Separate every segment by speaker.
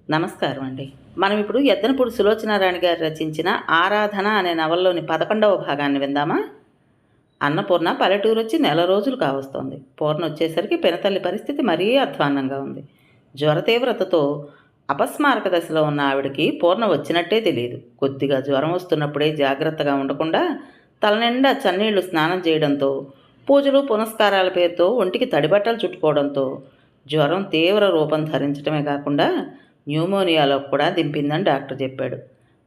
Speaker 1: నమస్కారం అండి. మనం ఇప్పుడు ఎద్దనపూడి సులోచనారాణి గారు రచించిన 'ఆరాధన' అనే నవలలోని 11వ భాగాన్ని విందామా? అన్నపూర్ణ పల్లెటూరొచ్చి నెల రోజులు కావస్తోంది. పూర్ణ వచ్చేసరికి పినతల్లి పరిస్థితి మరీ అధ్వాన్నంగా ఉంది. జ్వర తీవ్రతతో అపస్మారక దశలో ఉన్న ఆవిడకి పూర్ణ వచ్చినట్టే తెలియదు. కొద్దిగా జ్వరం వస్తున్నప్పుడే జాగ్రత్తగా ఉండకుండా తలనిండా చన్నీళ్లు స్నానం చేయడంతో, పూజలు పునస్కారాల పేరుతో ఒంటికి తడిబట్టలు చుట్టుకోవడంతో జ్వరం తీవ్ర రూపం ధరించడమే కాకుండా న్యూమోనియాలో కూడా దింపిందని డాక్టర్ చెప్పాడు.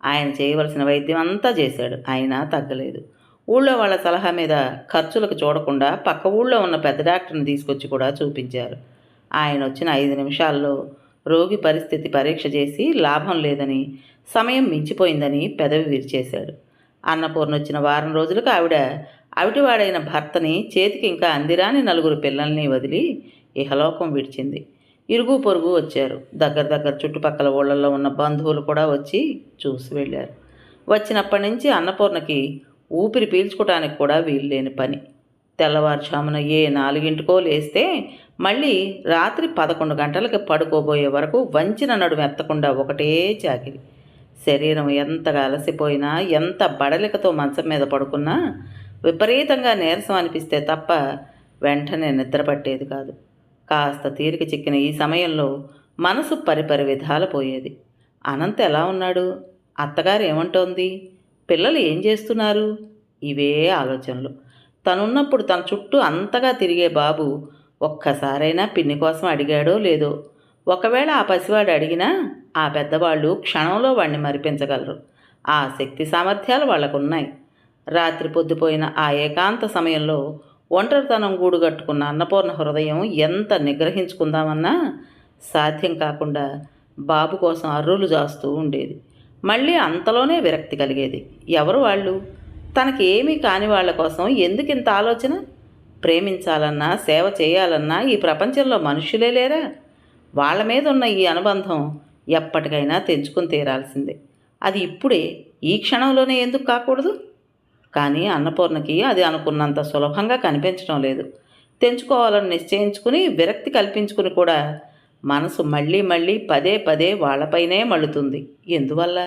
Speaker 1: ఆయన చేయవలసిన వైద్యం అంతా చేశాడు, అయినా తగ్గలేదు. ఊళ్ళో వాళ్ళ సలహా మీద ఖర్చులకు చూడకుండా పక్క ఊళ్ళో ఉన్న పెద్ద డాక్టర్ని తీసుకొచ్చి కూడా చూపించారు. ఆయన వచ్చిన 5 నిమిషాల్లో రోగి పరిస్థితి పరీక్ష చేసి లాభం లేదని, సమయం మించిపోయిందని పెదవి విరిచేశాడు. అన్నపూర్ణ వచ్చిన వారం రోజులకు ఆవిడ అవిటివాడైన భర్తని, చేతికి ఇంకా అందిరాని 4 పిల్లల్ని వదిలి ఇహలోకం విడిచింది. ఇరుగు పొరుగు వచ్చారు. దగ్గర చుట్టుపక్కల ఊళ్ళల్లో ఉన్న బంధువులు కూడా వచ్చి చూసి వెళ్ళారు. వచ్చినప్పటి నుంచి అన్నపూర్ణకి ఊపిరి పీల్చుకోవటానికి కూడా వీలు లేని పని. తెల్లవారుజామున 4 లేస్తే మళ్ళీ రాత్రి 11 గంటలకి పడుకోబోయే వరకు వంచిన నడుము ఎత్తకుండా ఒకటే చాకిరి. శరీరం ఎంతగా అలసిపోయినా, ఎంత బడలికతో మంచం మీద పడుకున్నా విపరీతంగా నీరసం అనిపిస్తే తప్ప వెంటనే నిద్ర పట్టేది కాదు. కాస్త తీరిక చిక్కిన ఈ సమయంలో మనసు పరిపరి విధాల పోయేది. అనంత్ ఎలా ఉన్నాడు? అత్తగారు ఏమంటోంది? పిల్లలు ఏం చేస్తున్నారు? ఇవే ఆలోచనలు. తనున్నప్పుడు తన చుట్టూ అంతగా తిరిగే బాబు ఒక్కసారైనా పిన్ని కోసం అడిగాడో లేదో. ఒకవేళ ఆ పసివాడు అడిగినా ఆ పెద్దవాళ్ళు క్షణంలో వాడిని మరిపించగలరు. ఆ శక్తి సామర్థ్యాలు వాళ్ళకున్నాయి. రాత్రి పొద్దుపోయిన ఆ ఏకాంత సమయంలో ఒంటరితనం గూడుగట్టుకున్న అన్నపూర్ణ హృదయం ఎంత నిగ్రహించుకుందామన్నా సాధ్యం కాకుండా బాబు కోసం అర్రులు జాస్తూ ఉండేది. మళ్ళీ అంతలోనే విరక్తి కలిగేది. ఎవరు వాళ్ళు? తనకి ఏమీ కాని వాళ్ళ కోసం ఎందుకింత ఆలోచన? ప్రేమించాలన్నా, సేవ చేయాలన్నా ఈ ప్రపంచంలో మనుష్యులే లేరా? వాళ్ళ మీద ఉన్న ఈ అనుబంధం ఎప్పటికైనా తెంచుకుని తీరాల్సిందే. అది ఇప్పుడే, ఈ క్షణంలోనే ఎందుకు కాకూడదు? కానీ అన్నపూర్ణకి అది అనుకున్నంత సులభంగా కనిపించడం లేదు. తెంచుకోవాలని నిశ్చయించుకుని విరక్తి కల్పించుకుని కూడా మనసు మళ్ళీ మళ్ళీ పదే వాళ్లపైనే మళ్ళుతుంది. ఎందువల్ల?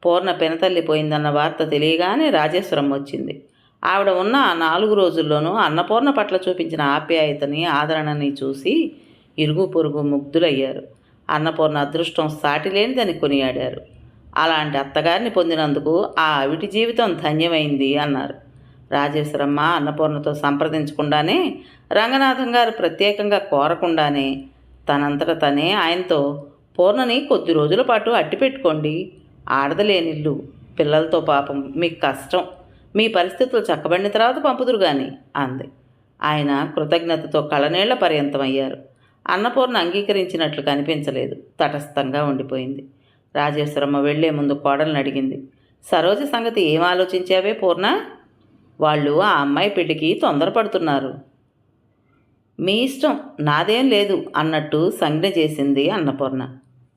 Speaker 1: పూర్ణ పినతల్లి పోయిందన్న వార్త తెలియగానే రాజేశ్వరం వచ్చింది. ఆవిడ ఉన్న ఆ 4 రోజుల్లోనూ అన్నపూర్ణ పట్ల చూపించిన ఆప్యాయతని, ఆదరణని చూసి ఇరుగు పొరుగు ముగ్ధులయ్యారు. అన్నపూర్ణ అదృష్టం సాటిలేనిదని కొనియాడారు. అలాంటి అత్తగారిని పొందినందుకు ఆ అవిటి జీవితం ధన్యమైంది అన్నారు. రాజేశ్వరమ్మ అన్నపూర్ణతో సంప్రదించకుండానే, రంగనాథం గారు ప్రత్యేకంగా కోరకుండానే తనంతట తనే ఆయనతో, పూర్ణని కొద్ది రోజుల పాటు అట్టిపెట్టుకోండి, ఆడదలేనిల్లు, పిల్లలతో పాపం మీకు కష్టం, మీ పరిస్థితులు చక్కబడిన తర్వాత పంపుదురు గాని అంది. ఆయన కృతజ్ఞతతో కళనీళ్ల పర్యంతమయ్యారు. అన్నపూర్ణ అంగీకరించినట్లు కనిపించలేదు, తటస్థంగా ఉండిపోయింది. రాజేశ్వరమ్మ వెళ్లే ముందు కోడల్ని అడిగింది, సరోజ సంగతి ఏం ఆలోచించావే పూర్ణ? వాళ్ళు ఆ అమ్మాయి పెళ్లికి తొందరపడుతున్నారు. మీ ఇష్టం, నాదేం లేదు అన్నట్టు సంజ్ఞ చేసింది అన్నపూర్ణ.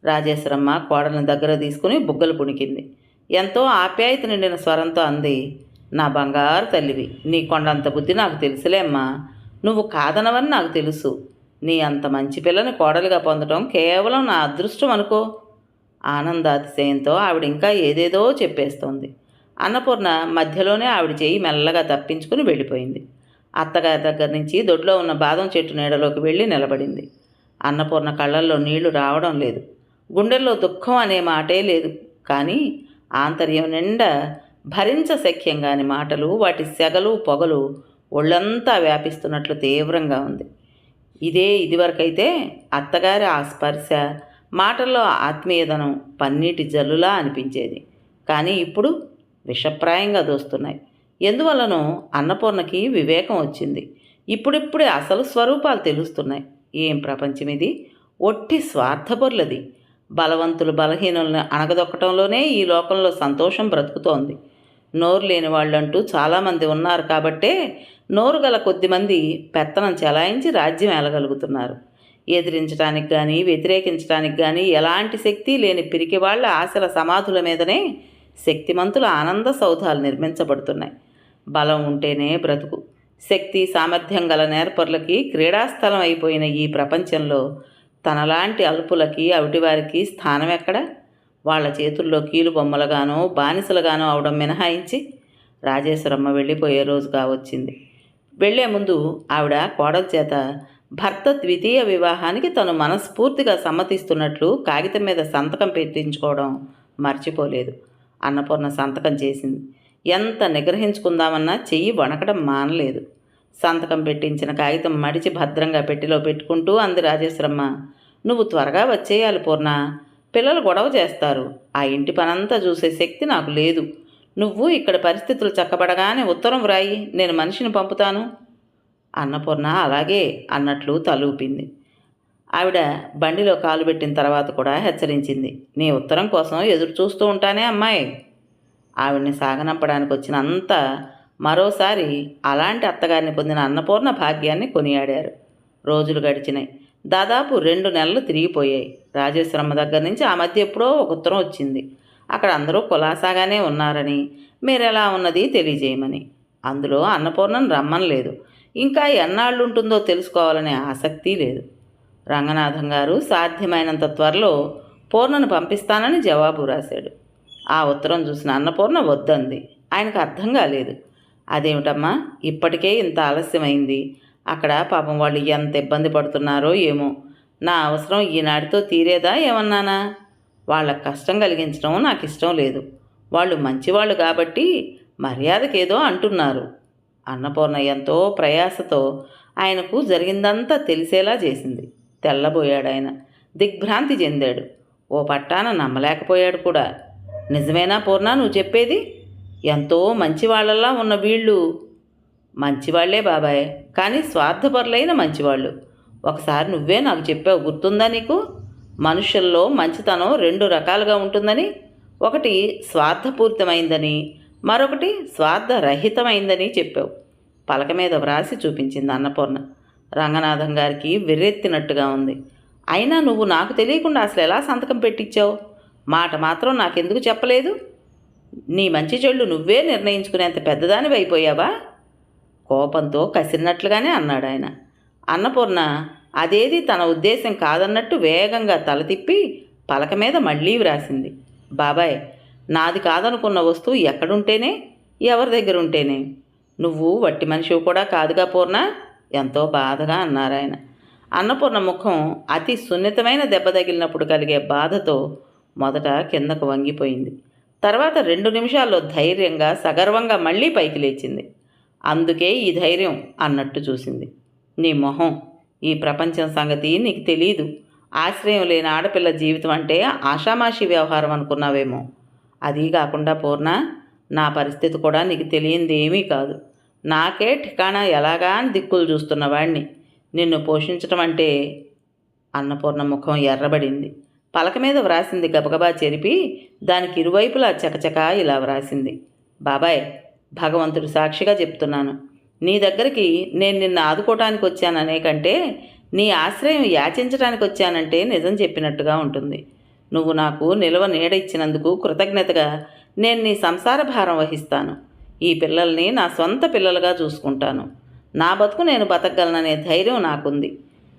Speaker 1: రాజేశ్వరమ్మ కోడల్ని దగ్గర తీసుకుని బుగ్గలు పుణికింది. ఎంతో ఆప్యాయత నిండిన స్వరంతో అంది, నా బంగారు తల్లివి, నీ కొండంత బుద్ధి నాకు తెలుసులేమ్మా. నువ్వు కాదనవని నాకు తెలుసు. నీ అంత మంచి పిల్లని కోడలిగా పొందడం కేవలం నా అదృష్టం అనుకో. ఆనందాతిశయంతో ఆవిడ ఇంకా ఏదేదో చెప్పేస్తోంది. అన్నపూర్ణ మధ్యలోనే ఆవిడ చేయి మెల్లగా తప్పించుకుని వెళ్ళిపోయింది. అత్తగారి దగ్గర నుంచి దొడ్లో ఉన్న బాదం చెట్టు నీడలోకి వెళ్ళి నిలబడింది. అన్నపూర్ణ కళ్ళల్లో నీళ్లు రావడం లేదు, గుండెల్లో దుఃఖం అనే మాటే లేదు. కానీ ఆంతర్యం నిండా భరించశక్యంగాని మాటలు, వాటి సెగలు పొగలు ఒళ్ళంతా వ్యాపిస్తున్నట్లు తీవ్రంగా ఉంది. ఇదివరకైతే అత్తగారి ఆ స్పర్శ, మాటల్లో ఆత్మీయదనం పన్నీటి జల్లులా అనిపించేది. కానీ ఇప్పుడు విషప్రాయంగా దోస్తున్నాయి. ఎందువల్లనో అన్నపూర్ణకి వివేకం వచ్చింది. ఇప్పుడిప్పుడే అసలు స్వరూపాలు తెలుస్తున్నాయి. ఏం ప్రపంచం ఇది! ఒట్టి స్వార్థపరులది. బలవంతులు బలహీనులను అణగదొక్కటంలోనే ఈ లోకంలో సంతోషం బ్రతుకుతోంది. నోరు లేని వాళ్ళంటూ చాలామంది ఉన్నారు కాబట్టే నోరు గల కొద్దిమంది పెత్తనం చెలాయించి రాజ్యం ఏలగలుగుతున్నారు. ఎదిరించడానికి కానీ వ్యతిరేకించడానికి కానీ ఎలాంటి శక్తి లేని పిరికి వాళ్ళ ఆశల సమాధుల మీదనే శక్తిమంతుల ఆనంద సౌధాలు నిర్మించబడుతున్నాయి. బలం ఉంటేనే బ్రతుకు. శక్తి సామర్థ్యం గల నేర్పరులకి క్రీడాస్థలం అయిపోయిన ఈ ప్రపంచంలో తనలాంటి అల్పులకి అవిటివారికి స్థానం ఎక్కడ? వాళ్ళ చేతుల్లో కీలు బొమ్మలుగానో బానిసలుగానో అవడం మినహాయించి రాజేశ్వరమ్మ వెళ్ళిపోయే రోజుగా వచ్చింది. వెళ్లే ముందు ఆవిడ కోడల చేత భర్త ద్వితీయ వివాహానికి తను మనస్ఫూర్తిగా సమ్మతిస్తున్నట్లు కాగితం మీద సంతకం పెట్టించుకోవడం మర్చిపోలేదు. అన్నపూర్ణ సంతకం చేసింది. ఎంత నిగ్రహించుకుందామన్నా చెయ్యి వణకడం మానలేదు. సంతకం పెట్టించిన కాగితం మడిచి భద్రంగా పెట్టిలో పెట్టుకుంటూ అంది రాజేశ్వరమ్మ, నువ్వు త్వరగా వచ్చేయాలి పూర్ణ, పిల్లలు గొడవ చేస్తారు. ఆ ఇంటి పనంతా చూసే శక్తి నాకు లేదు. నువ్వు ఇక్కడ పరిస్థితులు చక్కబడగానే ఉత్తరం వ్రాయి, నేను మనిషిని పంపుతాను. అన్నపూర్ణ అలాగే అన్నట్లు తలూపింది. ఆవిడ బండిలో కాలు పెట్టిన తర్వాత కూడా హెచ్చరించింది, నీ ఉత్తరం కోసం ఎదురు చూస్తూ ఉంటానే అమ్మాయి. ఆవిడ్ని సాగనంపడానికి వచ్చిన అంతా మరోసారి అలాంటి అత్తగారిని పొందిన అన్నపూర్ణ భాగ్యాన్ని కొనియాడారు. రోజులు గడిచినాయి. దాదాపు 2 నెలలు తిరిగిపోయాయి. రాజేశ్వరమ్మ దగ్గర నుంచి ఆ మధ్య ఎప్పుడో ఒక ఉత్తరం వచ్చింది. అక్కడ అందరూ కులాసాగానే ఉన్నారని, మీరెలా ఉన్నది తెలియజేయమని. అందులో అన్నపూర్ణను రమ్మనలేదు. ఇంకా ఎన్నాళ్ళు ఉంటుందో తెలుసుకోవాలనే ఆసక్తి లేదు. రంగనాథం గారు సాధ్యమైనంత త్వరలో పూర్ణను పంపిస్తానని జవాబు రాశాడు. ఆ ఉత్తరం చూసిన అన్నపూర్ణ వద్దంది. ఆయనకు అర్థం కాలేదు. అదేమిటమ్మా, ఇప్పటికే ఇంత ఆలస్యమైంది. అక్కడ పాపం వాళ్ళు ఎంత ఇబ్బంది పడుతున్నారో ఏమో. నా అవసరం ఈనాటితో తీరేదా ఏమన్నానా? వాళ్ళకు కష్టం కలిగించడం నాకు ఇష్టం లేదు. వాళ్ళు మంచివాళ్ళు కాబట్టి మర్యాదకేదో అంటున్నారు. అన్నపూర్ణ ఎంతో ప్రయాసతో ఆయనకు జరిగిందంతా తెలిసేలా చేసింది. తెల్లబోయాడు ఆయన. దిగ్భ్రాంతి చెందాడు. ఓ పట్టాన నమ్మలేకపోయాడు కూడా. నిజమేనా పూర్ణ నువ్వు చెప్పేది? ఎంతో మంచివాళ్ళలా ఉన్న వీళ్ళు? మంచివాళ్లే బాబాయ్, కానీ స్వార్థపరులైన మంచివాళ్ళు. ఒకసారి నువ్వే నాకు చెప్పావు, గుర్తుందా నీకు? మనుషుల్లో మంచితనం 2 రకాలుగా ఉంటుందని. ఒకటి స్వార్థపూరితమైందని, మరొకటి స్వార్థరహితమైందని చెప్పావు. పలక మీద వ్రాసి చూపించింది అన్నపూర్ణ. రంగనాథం గారికి వెర్రెత్తినట్టుగా ఉంది. అయినా నువ్వు నాకు తెలియకుండా అసలు ఎలా సంతకం పెట్టించావు? మాట మాత్రం నాకెందుకు చెప్పలేదు? నీ మంచి చెళ్ళు నువ్వే నిర్ణయించుకునేంత పెద్దదానివి అయిపోయావా? కోపంతో కసిరినట్లుగానే అన్నాడు ఆయన. అన్నపూర్ణ అదేది తన ఉద్దేశం కాదన్నట్టు వేగంగా తల తిప్పి పలక మీద మళ్ళీ వ్రాసింది. బాబాయ్, నాది కాదనుకున్న వస్తువు ఎక్కడుంటేనే, ఎవరి దగ్గర ఉంటేనే? నువ్వు వట్టి మనిషివి కూడా కాదుగా పూర్ణ, ఎంతో బాధగా అన్నారాయన. అన్నపూర్ణ ముఖం అతి సున్నితమైన దెబ్బ తగిలినప్పుడు కలిగే బాధతో మొదట కిందకు వంగిపోయింది. తర్వాత 2 నిమిషాల్లో ధైర్యంగా సగర్వంగా మళ్ళీ పైకి లేచింది. అందుకే ఈ ధైర్యం అన్నట్టు చూసింది. నీ మొహం, ఈ ప్రపంచం సంగతి నీకు తెలీదు. ఆశ్రయం లేని ఆడపిల్ల జీవితం అంటే ఆషామాషి వ్యవహారం అనుకున్నావేమో. అదీ కాకుండా పూర్ణ, నా పరిస్థితి కూడా నీకు తెలియంది ఏమీ కాదు. నాకే ఠికాణా ఎలాగా అని దిక్కులు చూస్తున్నవాడిని. నిన్ను పోషించటం అంటే. అన్నపూర్ణ ముఖం ఎర్రబడింది. పలక మీద వ్రాసింది గబగబా చెరిపి దానికి ఇరువైపులా చకచకా ఇలా వ్రాసింది. బాబాయ్, భగవంతుడు సాక్షిగా చెప్తున్నాను, నీ దగ్గరికి నేను నిన్ను ఆదుకోవటానికి వచ్చాననే కంటే నీ ఆశ్రయం యాచించడానికి వచ్చానంటే నిజం చెప్పినట్టుగా ఉంటుంది. నువ్వు నాకు నిలవ నీడ ఇచ్చినందుకు కృతజ్ఞతగా నేను నీ సంసార భారం వహిస్తాను. ఈ పిల్లల్ని నా సొంత పిల్లలుగా చూసుకుంటాను. నా బతుకు నేను బతకగలననే ధైర్యం నాకుంది.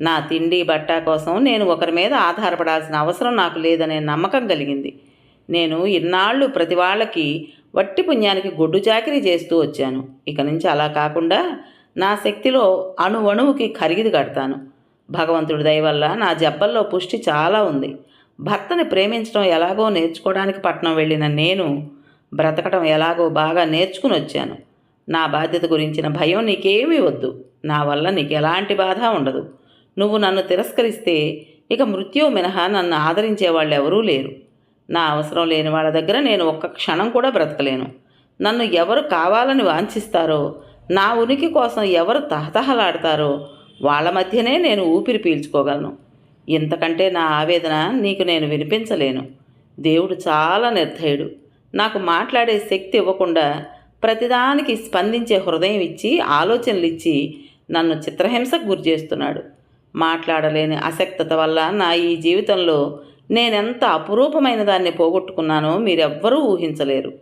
Speaker 1: నా తిండి బట్ట కోసం నేను ఒకరి మీద ఆధారపడాల్సిన అవసరం నాకు లేదనే నమ్మకం కలిగింది. నేను ఇన్నాళ్ళు ప్రతి వాళ్ళకి వట్టి పుణ్యానికి గొడ్డు చాకిరీ చేస్తూ వచ్చాను. ఇక నుంచి అలా కాకుండా నా శక్తిలో అణువణువుకి ఖరీదు కడతాను. భగవంతుడి దయ వల్ల నా జబ్బల్లో పుష్టి చాలా ఉంది. భర్తని ప్రేమించడం ఎలాగో నేర్చుకోవడానికి పట్నం వెళ్ళిన నేను బ్రతకడం ఎలాగో బాగా నేర్చుకుని వచ్చాను. నా బాధ్యత గురించిన భయం నీకేమీ వద్దు. నా వల్ల నీకు ఎలాంటి బాధ ఉండదు. నువ్వు నన్ను తిరస్కరిస్తే ఇక మృత్యువు మినహా నన్ను ఆదరించే వాళ్ళు ఎవరూ లేరు. నా అవసరం లేని వాళ్ళ దగ్గర నేను ఒక్క క్షణం కూడా బ్రతకలేను. నన్ను ఎవరు కావాలని వాంఛిస్తారో, నా ఉనికి కోసం ఎవరు తహతహలాడతారో వాళ్ళ మధ్యనే నేను ఊపిరి పీల్చుకోగలను. ఇంతకంటే నా ఆవేదన నీకు నేను వినిపించలేను. దేవుడు చాలా నిర్దయుడు. నాకు మాట్లాడే శక్తి ఇవ్వకుండా ప్రతిదానికి స్పందించే హృదయం ఇచ్చి ఆలోచనలు ఇచ్చి నన్ను చిత్రహింసకు గురి చేస్తున్నాడు. మాట్లాడలేని అశక్తత వల్ల నా ఈ జీవితంలో నేనెంత అపురూపమైన దాన్ని పోగొట్టుకున్నానో మీరెవ్వరూ ఊహించలేరు.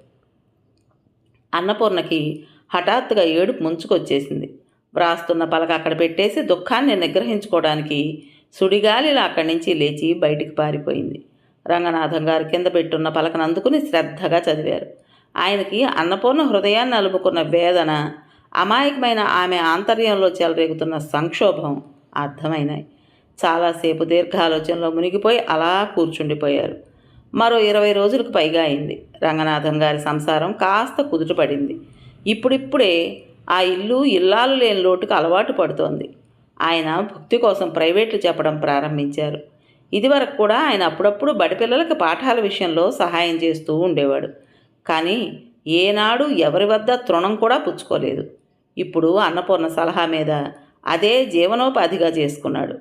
Speaker 1: అన్నపూర్ణకి హఠాత్తుగా ఏడుపు ముంచుకొచ్చేసింది. వ్రాస్తున్న పలక అక్కడ పెట్టేసి దుఃఖాన్ని నిగ్రహించుకోవడానికి సుడిగాలిలా అక్కడి నుంచి లేచి బయటికి పారిపోయింది. రంగనాథం గారు కింద పెట్టున్న పలకను అందుకుని శ్రద్ధగా చదివారు. ఆయనకి అన్నపూర్ణ హృదయాన్ని అలుముకున్న వేదన, అమాయకమైన ఆమె ఆంతర్యంలో చెలరేగుతున్న సంక్షోభం అర్థమైనాయి. చాలాసేపు దీర్ఘాలోచనలో మునిగిపోయి అలా కూర్చుండిపోయారు. మరో 20 రోజులకు పైగా అయింది. రంగనాథం గారి సంసారం కాస్త కుదుటపడింది. ఇప్పుడిప్పుడే ఆ ఇల్లు ఇల్లాలు లేని లోటుకు అలవాటు పడుతోంది. ఆయన భక్తి కోసం ప్రైవేట్లు చెప్పడం ప్రారంభించారు. ఇదివరకు కూడా ఆయన అప్పుడప్పుడు బడిపిల్లలకి పాఠాల విషయంలో సహాయం చేస్తూ ఉండేవాడు. కానీ ఏనాడు ఎవరి వద్ద తృణం కూడా పుచ్చుకోలేదు. ఇప్పుడు అన్నపూర్ణ సలహా మీద అదే జీవనోపాధిగా చేసుకున్నాడు.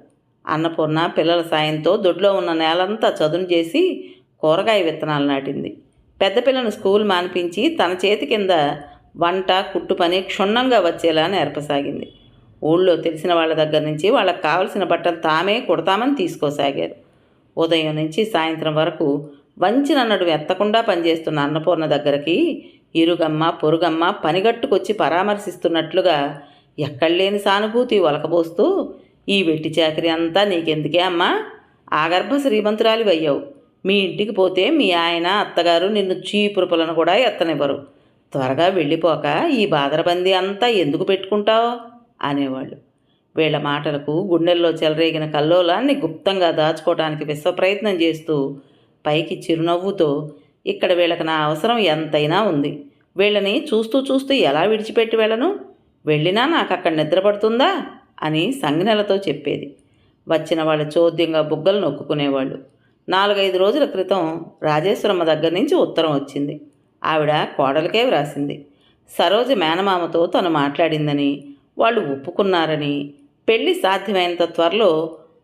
Speaker 1: అన్నపూర్ణ పిల్లల సాయంతో దొడ్లో ఉన్న నేలంతా చదును చేసి కూరగాయ విత్తనాలు నాటింది. పెద్ద పిల్లను స్కూల్ మానిపించి తన చేతి కింద వంట కుట్టు పని క్షుణ్ణంగా వచ్చేలా నేర్పసాగింది. ఊళ్ళో తెలిసిన వాళ్ళ దగ్గర నుంచి వాళ్ళకి కావలసిన బట్టలు తామే కుడతామని తీసుకోసాగారు. ఉదయం నుంచి సాయంత్రం వరకు వంచినన్నడు ఎత్తకుండా పనిచేస్తున్న అన్నపూర్ణ దగ్గరికి ఇరుగమ్మ పొరుగమ్మ పనిగట్టుకొచ్చి పరామర్శిస్తున్నట్లుగా ఎక్కడలేని సానుభూతి ఒలకబోస్తూ, ఈ వెట్టి చాకరీ అంతా నీకెందుకే అమ్మా, ఆగర్భ శ్రీమంతురాలివయ్యావు. మీ ఇంటికి పోతే మీ ఆయన అత్తగారు నిన్ను చీపురుపులను కూడా ఎత్తనివ్వరు. త్వరగా వెళ్ళిపోక ఈ బాదరబందీ అంతా ఎందుకు పెట్టుకుంటావు అనేవాళ్ళు. వీళ్ల మాటలకు గుండెల్లో చెలరేగిన కల్లోలాన్ని గుప్తంగా దాచుకోవడానికి విశ్వప్రయత్నం చేస్తూ పైకి చిరునవ్వుతో, ఇక్కడ వీళ్ళకి నా అవసరం ఎంతైనా ఉంది. వీళ్ళని చూస్తూ చూస్తూ ఎలా విడిచిపెట్టి వెళ్ళను? వెళ్ళినా నాకు అక్కడ నిద్రపడుతుందా అని సంజ్ఞలతో చెప్పేది. వచ్చిన వాళ్ళు చోద్యంగా బుగ్గలు నొక్కునేవాళ్ళు. 4-5 రోజుల క్రితం రాజేశ్వరమ్మ దగ్గర నుంచి ఉత్తరం వచ్చింది. ఆవిడ కోడలికే వ్రాసింది. సరోజ మేనమామతో తను మాట్లాడిందని, వాళ్ళు ఒప్పుకున్నారని, పెళ్లి సాధ్యమైనంత త్వరలో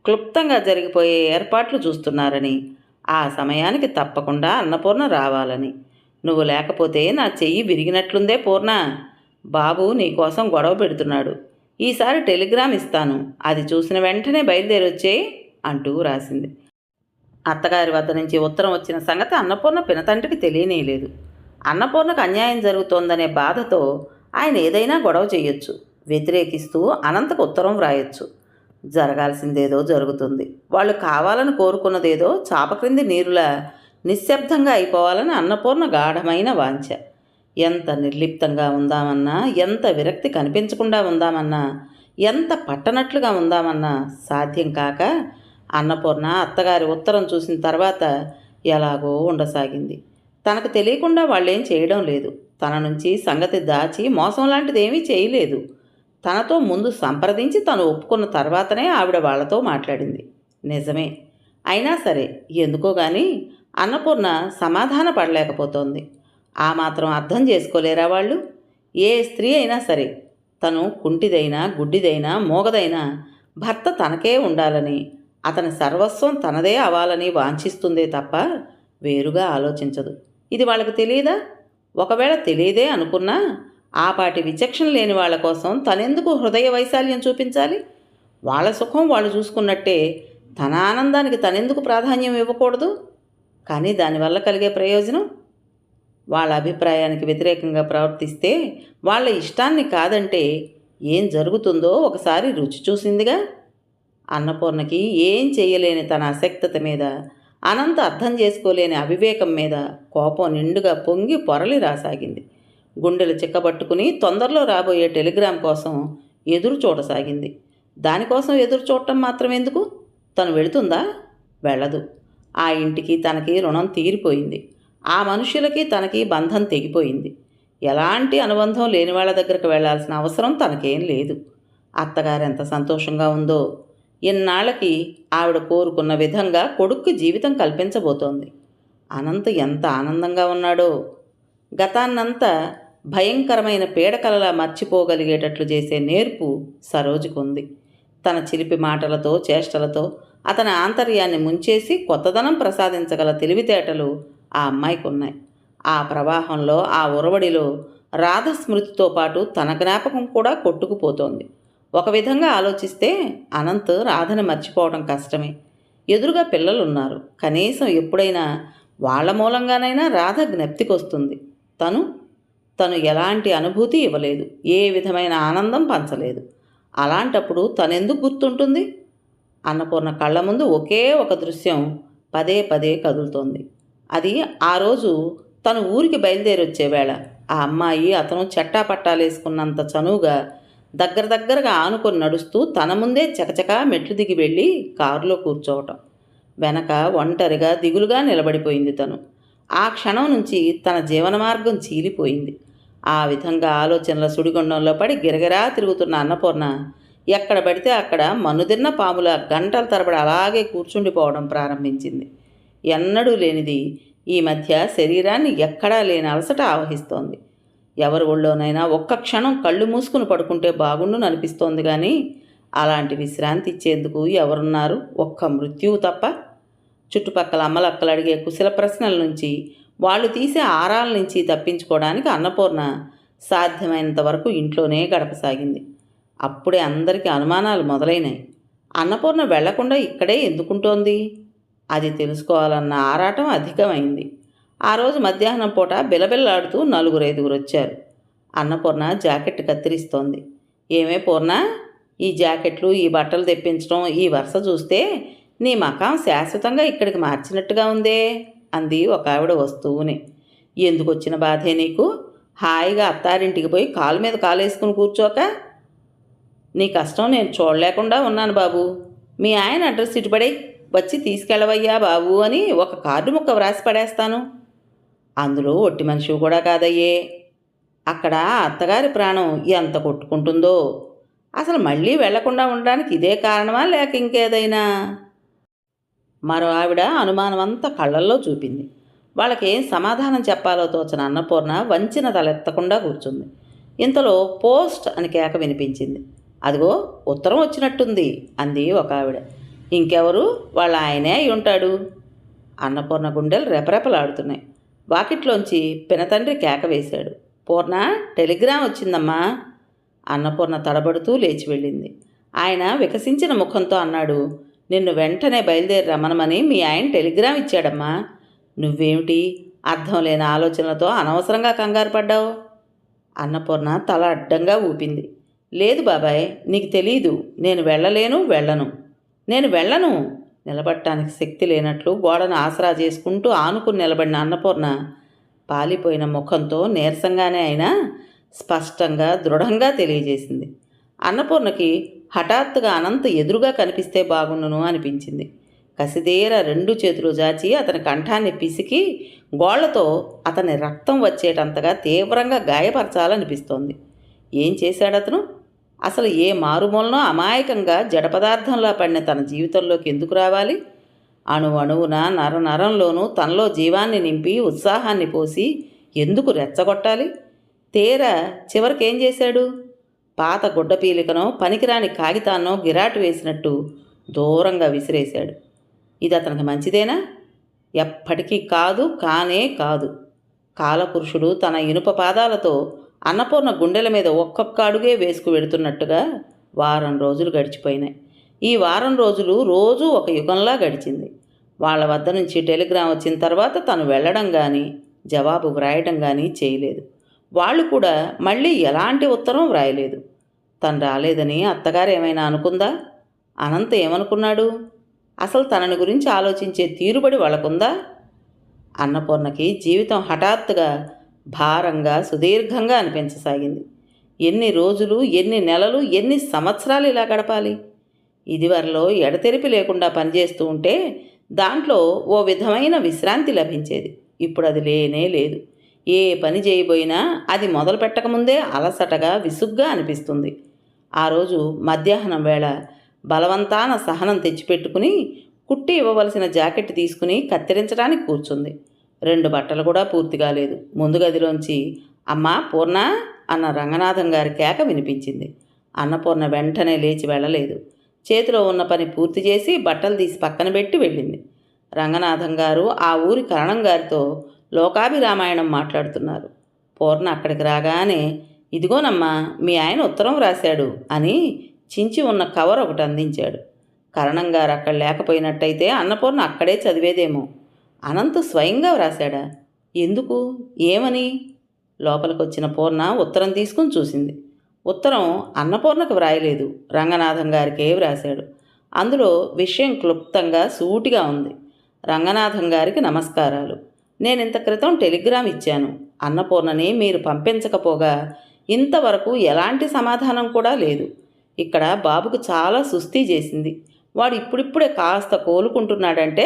Speaker 1: క్లుప్తంగా జరిగిపోయే ఏర్పాట్లు చూస్తున్నారని, ఆ సమయానికి తప్పకుండా అన్నపూర్ణ రావాలని. నువ్వు లేకపోతే నా చెయ్యి విరిగినట్లుందే పూర్ణ. బాబు నీకోసం గొడవ పెడుతున్నాడు. ఈసారి టెలిగ్రామ్ ఇస్తాను, అది చూసిన వెంటనే బయలుదేరొచ్చేయి అంటూ రాసింది. అత్తగారి వద్ద నుంచి ఉత్తరం వచ్చిన సంగతి అన్నపూర్ణ పినతండ్రికి తెలియనేలేదు. అన్నపూర్ణకు అన్యాయం జరుగుతోందనే బాధతో ఆయన ఏదైనా గొడవ చేయొచ్చు, వ్యతిరేకిస్తూ అనంతకు ఉత్తరం వ్రాయొచ్చు. జరగాల్సిందేదో జరుగుతుంది. వాళ్ళు కావాలని కోరుకున్నదేదో చాపక్రింది నీరులా నిశ్శబ్దంగా అయిపోవాలని అన్నపూర్ణ గాఢమైన వాంఛ. ఎంత నిర్లిప్తంగా ఉందామన్నా, ఎంత విరక్తి కనిపించకుండా ఉందామన్నా, ఎంత పట్టనట్లుగా ఉందామన్నా సాధ్యం కాక అన్నపూర్ణ అత్తగారి ఉత్తరం చూసిన తర్వాత ఎలాగో ఉండసాగింది. తనకు తెలియకుండా వాళ్ళేం చేయడం లేదు. తన నుంచి సంగతి దాచి మోసం లాంటిదేమీ చేయలేదు. తనతో ముందు సంప్రదించి తను ఒప్పుకున్న తర్వాతనే ఆవిడ వాళ్లతో మాట్లాడింది. నిజమే. అయినా సరే ఎందుకో గాని అన్నపూర్ణ సమాధాన పడలేకపోతోంది. ఆ మాత్రం అర్థం చేసుకోలేరా వాళ్ళు? ఏ స్త్రీ అయినా సరే తను కుంటిదైనా గుడ్డిదైనా మూగదైనా భర్త తనకే ఉండాలని, అతని సర్వస్వం తనదే అవ్వాలని వాంఛిస్తుందే తప్ప వేరుగా ఆలోచించదు. ఇది వాళ్ళకు తెలియదా? ఒకవేళ తెలియదే అనుకున్నా ఆపాటి విచక్షణ లేని వాళ్ళ కోసం తనెందుకు హృదయ వైశాల్యం చూపించాలి? వాళ్ళ సుఖం వాళ్ళు చూసుకున్నట్టే తన ఆనందానికి తనెందుకు ప్రాధాన్యం ఇవ్వకూడదు? కానీ దానివల్ల కలిగే ప్రయోజనం? వాళ్ళ అభిప్రాయానికి వ్యతిరేకంగా ప్రవర్తిస్తే, వాళ్ళ ఇష్టాన్ని కాదంటే ఏం జరుగుతుందో ఒకసారి రుచి చూసిందిగా. అన్నపూర్ణకి ఏం చేయలేని తన అశక్తత మీద, అనంత అర్థం చేసుకోలేని అవివేకం మీద కోపం నిండుగా పొంగి పొరలి రాసాగింది. గుండెలు చిక్కబట్టుకుని తొందరలో రాబోయే టెలిగ్రామ్ కోసం ఎదురు చూడసాగింది. దానికోసం ఎదురు చూడటం మాత్రం ఎందుకు? తను వెళుతుందా? వెళ్ళదు. ఆ ఇంటికి తనకి రుణం తీరిపోయింది. ఆ మనుషులకి తనకి బంధం తెగిపోయింది. ఎలాంటి అనుబంధం లేని వాళ్ళ దగ్గరకు వెళ్లాల్సిన అవసరం తనకేం లేదు. అత్తగారు ఎంత సంతోషంగా ఉందో! ఇన్నాళ్ళకి ఆవిడ కోరుకున్న విధంగా కొడుక్కి జీవితం కల్పించబోతోంది. అనంత ఎంత ఆనందంగా ఉన్నాడో! గతాన్నంతా భయంకరమైన పీడకలలా మర్చిపోగలిగేటట్లు చేసే నేర్పు సరోజుకుంది. తన చిలిపి మాటలతో చేష్టలతో అతని ఆంతర్యాన్ని ముంచేసి కొత్తదనం ప్రసాదించగల తెలివితేటలు ఆ అమ్మాయికి ఉన్నాయి. ఆ ప్రవాహంలో, ఆ ఉరవడిలో రాధ స్మృతితో పాటు తన జ్ఞాపకం కూడా కొట్టుకుపోతోంది. ఒక విధంగా ఆలోచిస్తే అనంత్ రాధని మర్చిపోవడం కష్టమే. ఎదురుగా పిల్లలున్నారు. కనీసం ఎప్పుడైనా వాళ్ళ మూలంగానైనా రాధ జ్ఞప్తికొస్తుంది. తను ఎలాంటి అనుభూతి ఇవ్వలేదు, ఏ విధమైన ఆనందం పంచలేదు. అలాంటప్పుడు తనెందుకు గుర్తుంటుంది? అన్నపూర్ణ కళ్ళ ముందు ఒకే ఒక దృశ్యం పదే పదే కదులుతోంది. అది ఆ రోజు తను ఊరికి బయలుదేరి వచ్చే వేళ ఆ అమ్మాయి అతను చట్టాపట్టాలేసుకున్నంత చనువుగా దగ్గరగా ఆనుకొని నడుస్తూ తన ముందే చకచకా మెట్లు దిగి వెళ్ళి కారులో కూర్చోవటం. వెనక ఒంటరిగా దిగులుగా నిలబడిపోయింది తను. ఆ క్షణం నుంచి తన జీవన మార్గం చీలిపోయింది. ఆ విధంగా ఆలోచనల సుడిగుండంలో పడి గిరగిరా తిరుగుతున్న అన్నపూర్ణ ఎక్కడ పడితే అక్కడ మన్నుదిన్న పాముల గంటల తరబడి అలాగే కూర్చుండిపోవడం ప్రారంభించింది. ఎన్నడూ లేనిది ఈ మధ్య శరీరాన్ని ఎక్కడా లేని అలసట ఆవహిస్తోంది. ఎవరి ఒళ్ళోనైనా ఒక్క క్షణం కళ్ళు మూసుకుని పడుకుంటే బాగుండును అనిపిస్తోంది. కానీ అలాంటి విశ్రాంతి ఇచ్చేందుకు ఎవరున్నారు? ఒక్క మృత్యువు తప్ప. చుట్టుపక్కల అమ్మలక్కలు అడిగే కుశల ప్రశ్నల నుంచి, వాళ్ళు తీసే ఆరాల నుంచి తప్పించుకోవడానికి అన్నపూర్ణ సాధ్యమైనంత వరకు ఇంట్లోనే గడపసాగింది. అప్పుడే అందరికీ అనుమానాలు మొదలైనాయి. అన్నపూర్ణ వెళ్లకుండా ఇక్కడే ఎందుకుంటోంది? అది తెలుసుకోవాలన్న ఆరాటం అధికమైంది. ఆ రోజు మధ్యాహ్నం పూట బిలబిల్లాడుతూ 4-5 వచ్చారు. అన్నపూర్ణ జాకెట్ కత్తిరిస్తోంది. ఏమే పూర్ణ, ఈ జాకెట్లు ఈ బట్టలు తెప్పించడం ఈ వరుస చూస్తే నీ మకాం శాశ్వతంగా ఇక్కడికి మార్చినట్టుగా ఉందే అంది ఒక ఆవిడ వస్తూనే. ఎందుకు వచ్చిన బాధే నీకు? హాయిగా అత్తారింటికి పోయి కాలు మీద కాలేసుకుని కూర్చోక. నీ కష్టం నేను చూడలేకుండా ఉన్నాను బాబు. మీ ఆయన అడ్రస్ ఇటుపడే వచ్చి తీసుకెళ్ళవయ్యా బాబు అని ఒక కార్డు ముక్క వ్రాసి పడేస్తాను. అందులో ఒట్టి మనిషి కూడా కాదయ్యే. అక్కడ అత్తగారి ప్రాణం ఎంత కొట్టుకుంటుందో. అసలు మళ్ళీ వెళ్లకుండా ఉండడానికి ఇదే కారణమా లేక ఇంకేదైనా? మరో ఆవిడ అనుమానమంతా కళ్ళల్లో చూపింది. వాళ్ళకేం సమాధానం చెప్పాలో తోచని అన్నపూర్ణ వంచిన తలెత్తకుండా కూర్చుంది. ఇంతలో పోస్ట్ అని కేక వినిపించింది. అదిగో ఉత్తరం వచ్చినట్టుంది అంది ఒక ఆవిడ. ఇంకెవరు? వాళ్ళ ఆయనే అయి ఉంటాడు. అన్నపూర్ణ గుండెలు రెపరెపలాడుతున్నాయి. వాకిట్లోంచి పినతండ్రి కేక వేశాడు. పూర్ణ, టెలిగ్రామ్ వచ్చిందమ్మా. అన్నపూర్ణ తడబడుతూ లేచి వెళ్ళింది. ఆయన వికసించిన ముఖంతో అన్నాడు, నిన్ను వెంటనే బయలుదేరి రమ్మనమని మీ ఆయన టెలిగ్రామ్ ఇచ్చాడమ్మా. నువ్వేమిటి అర్థం లేని ఆలోచనలతో అనవసరంగా కంగారు పడ్డావు? అన్నపూర్ణ తల అడ్డంగా ఊపింది. లేదు బాబాయ్, నీకు తెలీదు. నేను వెళ్ళను. నిలబడటానికి శక్తి లేనట్లు గోడను ఆసరా చేసుకుంటూ ఆనుకుని నిలబడిన అన్నపూర్ణ పాలిపోయిన ముఖంతో నీరసంగానే అయినా స్పష్టంగా దృఢంగా తెలియజేసింది. అన్నపూర్ణకి హఠాత్తుగా అనంత ఎదురుగా కనిపిస్తే బాగుండును అనిపించింది. కసిదేర 2 చేతులు చాచి అతని కంఠాన్ని పిసికి గోళ్లతో అతని రక్తం వచ్చేటంతగా తీవ్రంగా గాయపరచాలనిపిస్తోంది. ఏం చేశాడతను? అసలు ఏ మారుమూలనో అమాయకంగా జడపదార్థంలా పడిన తన జీవితంలోకి ఎందుకు రావాలి? అణువున నరంలోనూ తనలో జీవాన్ని నింపి ఉత్సాహాన్ని పోసి ఎందుకు రెచ్చగొట్టాలి? తీరా చివరికేం చేశాడు? పాత గుడ్డపీలికనో పనికిరాని కాగితాన్నో గిరాటు వేసినట్టు దూరంగా విసిరేశాడు. ఇది అతనికి మంచిదేనా? ఎప్పటికీ కాదు, కానే కాదు. కాలపురుషుడు తన ఇనుప పాదాలతో అన్నపూర్ణ గుండెల మీద ఒక్కొక్క అడుగే వేసుకు వెడుతున్నట్టుగా వారం రోజులు గడిచిపోయినాయి. ఈ వారం రోజులు రోజూ ఒక యుగంలా గడిచింది. వాళ్ళ వద్ద నుంచి టెలిగ్రామ్ వచ్చిన తర్వాత తను వెళ్ళడం కానీ జవాబు వ్రాయడం కానీ చేయలేదు. వాళ్ళు కూడా మళ్ళీ ఎలాంటి ఉత్తరం వ్రాయలేదు. తను రాలేదని అత్తగారు ఏమైనా అనుకుందా? అనంత ఏమనుకున్నాడు? అసలు తనని గురించి ఆలోచించే తీరుబడి వాళ్ళకుందా? అన్నపూర్ణకి జీవితం హఠాత్తుగా భారంగా సుదీర్ఘంగా అనిపించసాగింది. ఎన్ని రోజులు, ఎన్ని నెలలు, ఎన్ని సంవత్సరాలు ఇలా గడపాలి? ఇదివరలో ఎడతెరిపి లేకుండా పనిచేస్తూ ఉంటే దాంట్లో ఓ విధమైన విశ్రాంతి లభించేది. ఇప్పుడు అది లేనే లేదు. ఏ పని చేయబోయినా అది మొదలు పెట్టకముందే అలసటగా విసుగ్గా అనిపిస్తుంది. ఆ రోజు మధ్యాహ్నం వేళ బలవంతాన సహనం తెచ్చిపెట్టుకుని కుట్టి ఇవ్వవలసిన జాకెట్ తీసుకుని కత్తిరించడానికి కూర్చుంది. 2 బట్టలు కూడా పూర్తి కాలేదు. ముందు గదిలోంచి అమ్మా పూర్ణ అన్న రంగనాథం గారి కేక వినిపించింది. అన్నపూర్ణ వెంటనే లేచి వెళ్ళలేదు. చేతిలో ఉన్న పని పూర్తి చేసి బట్టలు తీసి పక్కన పెట్టి వెళ్ళింది. రంగనాథం గారు ఆ ఊరి కరణం గారితో లోకాభిరామాయణం మాట్లాడుతున్నారు. పూర్ణ అక్కడికి రాగానే, ఇదిగోనమ్మా మీ ఆయన ఉత్తరం రాశాడు అని చించి ఉన్న కవర్ ఒకటి అందించాడు. కరణం గారు అక్కడ లేకపోయినట్టయితే అన్నపూర్ణ అక్కడే చదివేదేమో. అనంత్ స్వయంగా వ్రాశాడా? ఎందుకు? ఏమని? లోపలికొచ్చిన పూర్ణ ఉత్తరం తీసుకుని చూసింది. ఉత్తరం అన్నపూర్ణకు వ్రాయలేదు, రంగనాథం గారికే వ్రాశాడు. అందులో విషయం క్లుప్తంగా సూటిగా ఉంది. రంగనాథం గారికి నమస్కారాలు. నేనింత క్రితం టెలిగ్రామ్ ఇచ్చాను. అన్నపూర్ణని మీరు పంపించకపోగా ఇంతవరకు ఎలాంటి సమాధానం కూడా లేదు. ఇక్కడ బాబుకు చాలా సుస్థి చేసింది. వాడు ఇప్పుడిప్పుడే కాస్త కోలుకుంటున్నాడంటే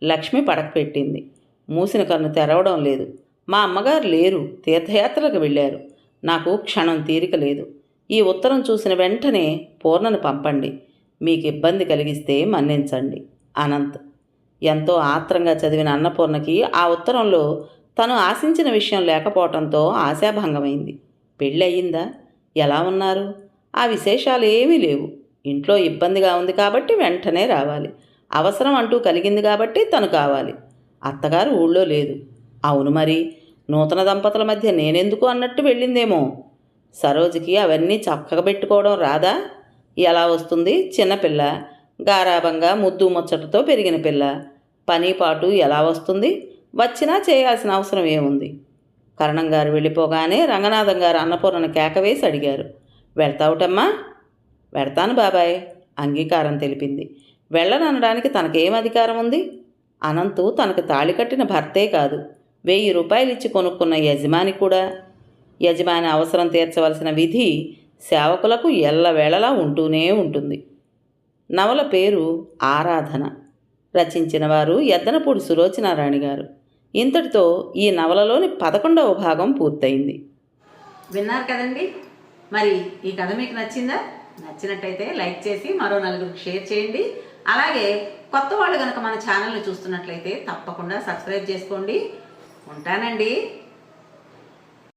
Speaker 1: లక్ష్మి పడకపెట్టింది. మూసిన కన్ను తెరవడం లేదు. మా అమ్మగారు లేరు, తీర్థయాత్రలకు వెళ్ళారు. నాకు క్షణం తీరిక లేదు. ఈ ఉత్తరం చూసిన వెంటనే పూర్ణను పంపండి. మీకు ఇబ్బంది కలిగిస్తే మన్నించండి. అనంత్. ఎంతో ఆత్రంగా చదివిన అన్నపూర్ణకి ఆ ఉత్తరంలో తను ఆశించిన విషయం లేకపోవడంతో ఆశాభంగమైంది. పెళ్ళి అయ్యిందా? ఎలా ఉన్నారు? ఆ విశేషాలు ఏమీ లేవు. ఇంట్లో ఇబ్బందిగా ఉంది కాబట్టి వెంటనే రావాలి. అవసరం అంటూ కలిగింది కాబట్టి తను కావాలి. అత్తగారు ఊళ్ళో లేదు. అవును మరి, నూతన దంపతుల మధ్య నేనెందుకు అన్నట్టు వెళ్ళిందేమో. సరోజకి అవన్నీ చక్కగా పెట్టుకోవడం రాదా? ఎలా వస్తుంది? చిన్నపిల్ల, గారాబంగా ముద్దు ముచ్చటతో పెరిగిన పిల్ల. పని పాటు ఎలా వస్తుంది? వచ్చినా చేయాల్సిన అవసరం ఏముంది? కరణం గారు వెళ్ళిపోగానే రంగనాథం గారు అన్నపూర్ణను కేకవేసి అడిగారు, వెళ్తావుటమ్మా? వెడతాను బాబాయ్, అంగీకారం తెలిపింది. వెళ్ళననడానికి తనకేం అధికారం ఉంది? అనంతు తనకు తాళి కట్టిన భర్తే కాదు, 1000 రూపాయలు ఇచ్చి కొనుక్కున్న యజమాని కూడా. యజమాని అవసరం తీర్చవలసిన విధి సేవకులకు ఎల్లవేళలా ఉంటూనే ఉంటుంది. నవల పేరు ఆరాధన. రచించిన వారు ఎద్దనపూడి సులోచనారాణి గారు. ఇంతటితో ఈ నవలలోని 11వ భాగం పూర్తయింది. విన్నారు కదండి. మరి ఈ కథ మీకు నచ్చిందా? నచ్చినట్టయితే లైక్ చేసి మరో నలుగురికి షేర్ చేయండి. అలాగే కొత్త వాళ్ళు కనుక మన ఛానల్ని చూస్తున్నట్లయితే తప్పకుండా సబ్స్క్రైబ్ చేసుకోండి. ఉంటానండి.